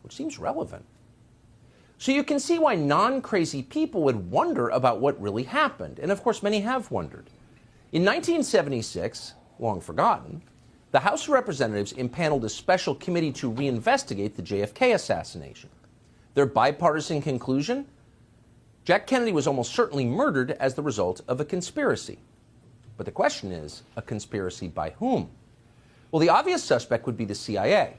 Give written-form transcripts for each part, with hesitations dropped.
which seems relevant. So you can see why non-crazy people would wonder about what really happened. And of course, many have wondered. In 1976, long forgotten, the House of Representatives impaneled a special committee to reinvestigate the JFK assassination. Their bipartisan conclusion? Jack Kennedy was almost certainly murdered as the result of a conspiracy. But the question is, a conspiracy by whom? Well, the obvious suspect would be the CIA.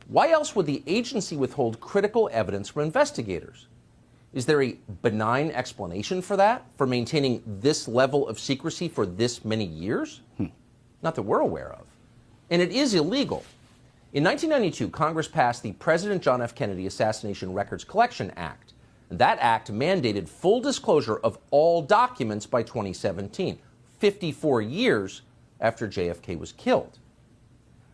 Why else would the agency withhold critical evidence from investigators? Is there a benign explanation for that, for maintaining this level of secrecy for this many years? Not that we're aware of. And it is illegal. In 1992, Congress passed the President John F. Kennedy Assassination Records Collection Act. And that act mandated full disclosure of all documents by 2017, 54 years after JFK was killed.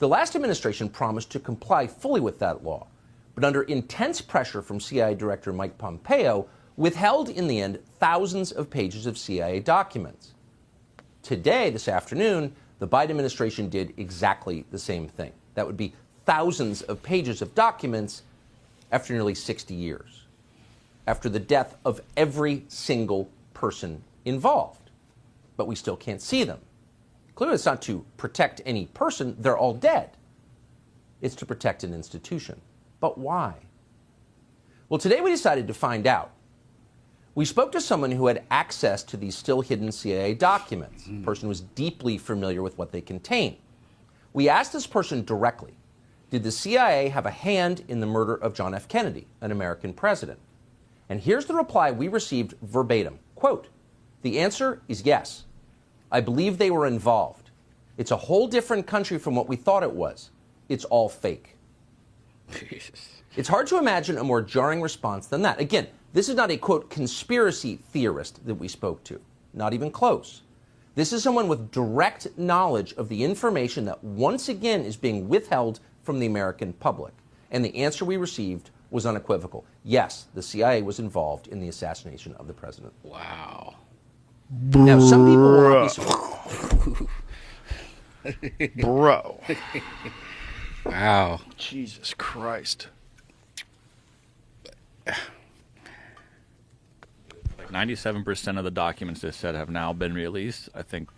The last administration promised to comply fully with that law, but under intense pressure from CIA Director Mike Pompeo, withheld in the end thousands of pages of CIA documents. Today, this afternoon, the Biden administration did exactly the same thing. That would be thousands of pages of documents after nearly 60 years, after the death of every single person involved. But we still can't see them. Clearly, it's not to protect any person. They're all dead. It's to protect an institution. But why? Well, today we decided to find out. We spoke to someone who had access to these still hidden CIA documents. The person was deeply familiar with what they contain. We asked this person directly, did the CIA have a hand in the murder of John F. Kennedy, an American president? And here's the reply we received verbatim. Quote, the answer is yes. I believe they were involved. It's a whole different country from what we thought it was. It's all fake. Jesus. It's hard to imagine a more jarring response than that. Again, this is not a, quote, conspiracy theorist that we spoke to. Not even close. This is someone with direct knowledge of the information that once again is being withheld from the American public. And the answer we received was unequivocal. Yes, the CIA was involved in the assassination of the president. Wow. Now, some people will obviously... Bro. Wow. Jesus Christ. Like 97% of the documents they said have now been released. I think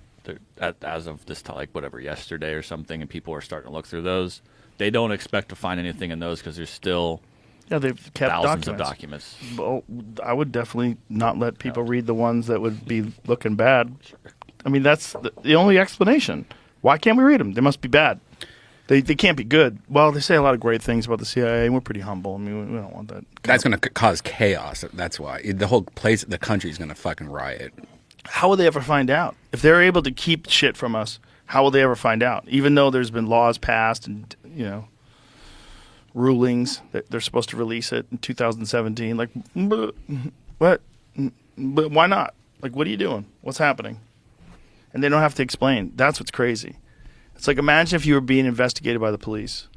as of this, like whatever, yesterday or something, and people are starting to look through those. They don't expect to find anything in those because there's still they've kept thousands of documents. Well, I would definitely not let people read the ones that would be looking bad. I mean, that's the only explanation. Why can't we read them? They must be bad. They can't be good. Well, they say a lot of great things about the CIA, and we're pretty humble. I mean, we don't want that. That's going to cause chaos. That's why. The whole place, the country is going to fucking riot. How will they ever find out? If they're able to keep shit from us, how will they ever find out? Even though there's been laws passed and, rulings that they're supposed to release it in 2017. Like, what? But why not? Like, what are you doing? What's happening? And they don't have to explain. That's what's crazy. It's like, imagine if you were being investigated by the police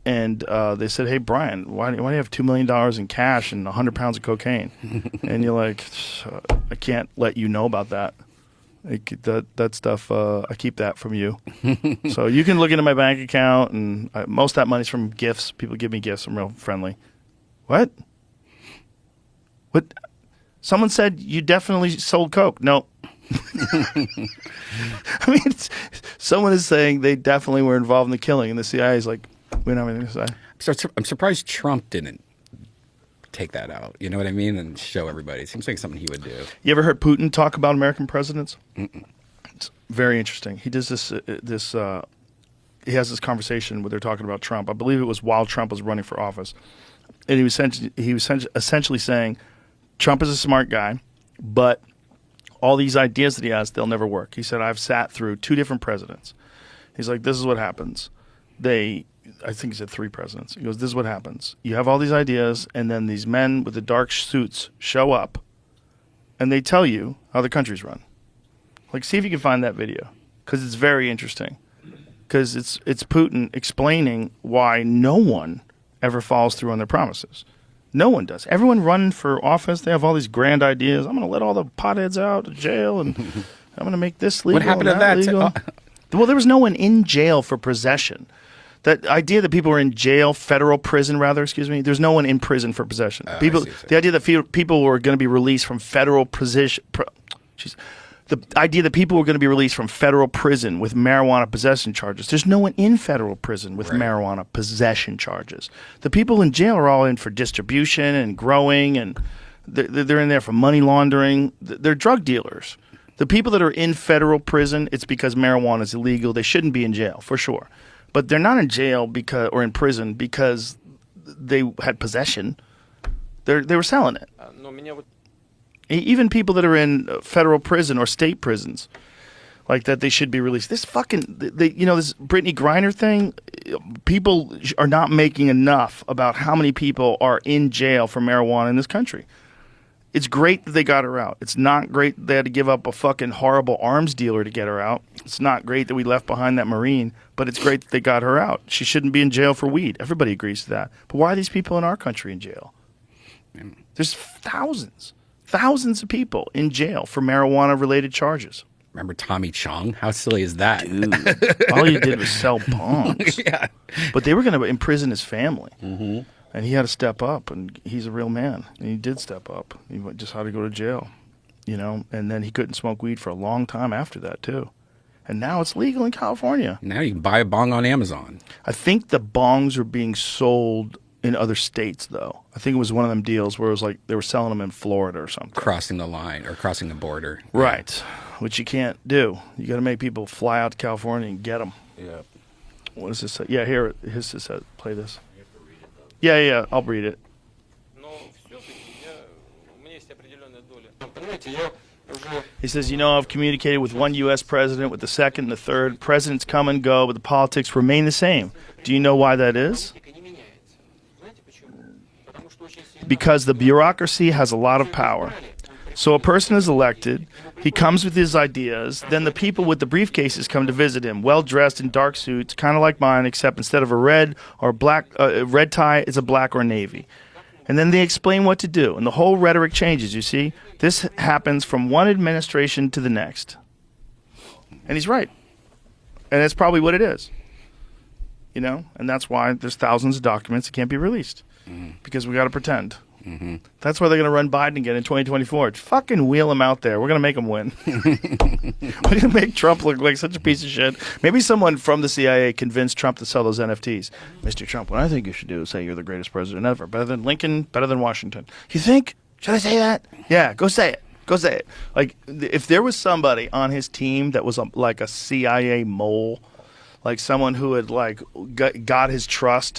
and they said, hey, Brian, why do you have $2 million in cash and 100 pounds of cocaine? And you're like, I can't let you know about that. That stuff, I keep that from you. So you can look into my bank account, and most of that money's from gifts. People give me gifts. I'm real friendly. What? What? Someone said you definitely sold coke. No. I mean, someone is saying they definitely were involved in the killing, and the CIA is like, we don't have anything to say. I'm surprised Trump didn't take that out. You know what I mean? And show everybody. It seems like something he would do. You ever heard Putin talk about American presidents? Mm-mm. It's very interesting. He does this. He has this conversation where they're talking about Trump. I believe it was while Trump was running for office, and he was essentially saying Trump is a smart guy, but all these ideas that he has, they'll never work. He said, I've sat through 2 different presidents. He's like, this is what happens. I think he said 3 presidents. He goes, this is what happens. You have all these ideas, and then these men with the dark suits show up, and they tell you how the country's run. Like, see if you can find that video, because it's very interesting. Because it's Putin explaining why no one ever follows through on their promises. No one does. Everyone running for office, they have all these grand ideas. I'm going to let all the potheads out of jail, and I'm going to make this legal. What happened to that? Legal. Well, there was no one in jail for possession. That idea that people are in jail, federal prison, rather, excuse me. There's no one in prison for possession. People, the idea that people were going to be released from federal prison. The idea that people were going to be released from federal prison with marijuana possession charges. There's no one in federal prison with marijuana possession charges. The people in jail are all in for distribution and growing, and they're in there for money laundering. They're drug dealers. The people that are in federal prison, it's because marijuana is illegal. They shouldn't be in jail, for sure. But they're not in jail or in prison because they had possession. They were selling it. Even people that are in federal prison or state prisons, like that, they should be released. This this Brittany Griner thing, people are not making enough about how many people are in jail for marijuana in this country. It's great that they got her out. It's not great that they had to give up a fucking horrible arms dealer to get her out. It's not great that we left behind that Marine, but it's great that they got her out. She shouldn't be in jail for weed. Everybody agrees to that. But why are these people in our country in jail? There's thousands of people in jail for marijuana-related charges. Remember Tommy Chong? How silly is that? Dude, all you did was sell bongs. Yeah. But they were going to imprison his family. Mm-hmm. And he had to step up, and he's a real man. And he did step up. He just had to go to jail, and then he couldn't smoke weed for a long time after that, too. And now it's legal in California. Now you can buy a bong on Amazon. I think the bongs are being sold in other states, though. I think it was one of them deals where it was like they were selling them in Florida or something. Crossing the line or crossing the border. Right, which you can't do. You got to make people fly out to California and get them. Yeah. What does this say? Yeah, here, his says, play this. Yeah, I'll read it. He says, I've communicated with one U.S. president, with the second and the third. Presidents come and go, but the politics remain the same. Do you know why that is? Because the bureaucracy has a lot of power. So a person is elected, he comes with his ideas, then the people with the briefcases come to visit him, well-dressed in dark suits, kind of like mine, except instead of a red or black red tie, it's a black or navy. And then they explain what to do, and the whole rhetoric changes, you see? This happens from one administration to the next. And he's right. And that's probably what it is. And that's why there's thousands of documents that can't be released. Because we got to pretend. Mm-hmm. That's why they're going to run Biden again in 2024. Fucking wheel him out there. We're going to make him win. We're going to make Trump look like such a piece of shit. Maybe someone from the CIA convinced Trump to sell those NFTs. Mr. Trump, what I think you should do is say you're the greatest president ever. Better than Lincoln, better than Washington. You think? Should I say that? Yeah, go say it. Go say it. Like, if there was somebody on his team that was like a CIA mole, like someone who had got his trust